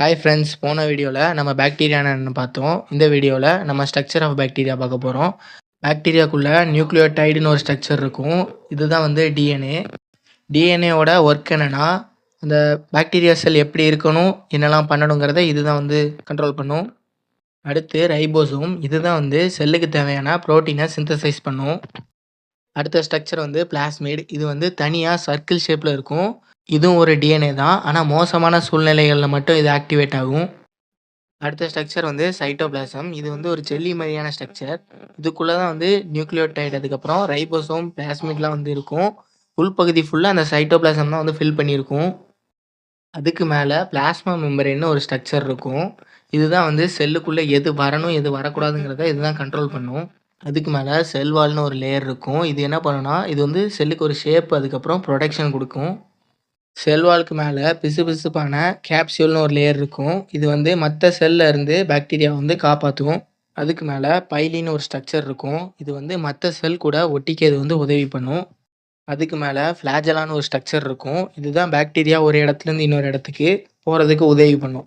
Hi friends, போன வீடியோவில் நம்ம பாக்டீரியானா என்னன்னு பார்த்தோம். இந்த வீடியோவில் நம்ம ஸ்ட்ரக்சர் ஆஃப் பாக்டீரியா பார்க்க போகிறோம். பாக்டீரியாக்குள்ளே நியூக்ளியோடைடுன்னு ஒரு ஸ்ட்ரக்சர் இருக்கும். இதுதான் வந்து டிஎன்ஏ. டிஎன்ஏவோட ஒர்க் என்னென்னா, அந்த பாக்டீரியா செல் எப்படி இருக்கணும், என்னெல்லாம் பண்ணணுங்கிறத இதுதான் வந்து கண்ட்ரோல் பண்ணும். அடுத்து ரைபோசோம். இதுதான் வந்து செல்லுக்கு தேவையான ப்ரோட்டீனை சிந்தசைஸ் பண்ணும். அடுத்த ஸ்ட்ரக்சர் வந்து பிளாஸ்மிட். இது வந்து தனியாக சர்க்கிள் ஷேப்பில் இருக்கும். இதுவும் ஒரு டிஎன்ஏ தான். ஆனால் மோசமான சூழ்நிலைகளில் மட்டும் இது ஆக்டிவேட் ஆகும். அடுத்த ஸ்ட்ரக்சர் வந்து சைட்டோபிளாசம். இது வந்து ஒரு ஜெல்லி மாதிரியான ஸ்ட்ரக்சர். இதுக்குள்ளே தான் வந்து நியூக்ளியோடைடு, அதுக்கப்புறம் ரைபோசோம், பிளாஸ்மிட்லாம் வந்து இருக்கும். உள்பகுதி ஃபுல்லாக அந்த சைட்டோபிளாசம் தான் வந்து ஃபில் பண்ணியிருக்கும். அதுக்கு மேலே பிளாஸ்மா மெம்பரேன்னு ஒரு ஸ்ட்ரக்சர் இருக்கும். இதுதான் வந்து செல்லுக்குள்ளே எது வரணும் எது வரக்கூடாதுங்கிறத இதுதான் கண்ட்ரோல் பண்ணும். அதுக்கு மேலே செல் வால்னு ஒரு லேயர் இருக்கும். இது என்ன பண்ணுன்னா, இது வந்து செல்லுக்கு ஒரு ஷேப், அதுக்கப்புறம் ப்ரொடெக்ஷன் கொடுக்கும். செல் வாலுக்கு மேலே பிசுபிசுப்பான கேப்சியூல்னு ஒரு லேயர் இருக்கும். இது வந்து மற்ற செல்லில் இருந்து பாக்டீரியா வந்து காப்பாற்றும். அதுக்கு மேலே பைலின்னு ஒரு ஸ்ட்ரக்சர் இருக்கும். இது வந்து மற்ற செல் கூட ஒட்டிக்க இது வந்து உதவி பண்ணும். அதுக்கு மேலே ஃப்ளாஜெல்லான்னு ஒரு ஸ்ட்ரக்சர் இருக்கும். இதுதான் பாக்டீரியா ஒரு இடத்துலேருந்து இன்னொரு இடத்துக்கு போகிறதுக்கு உதவி பண்ணும்.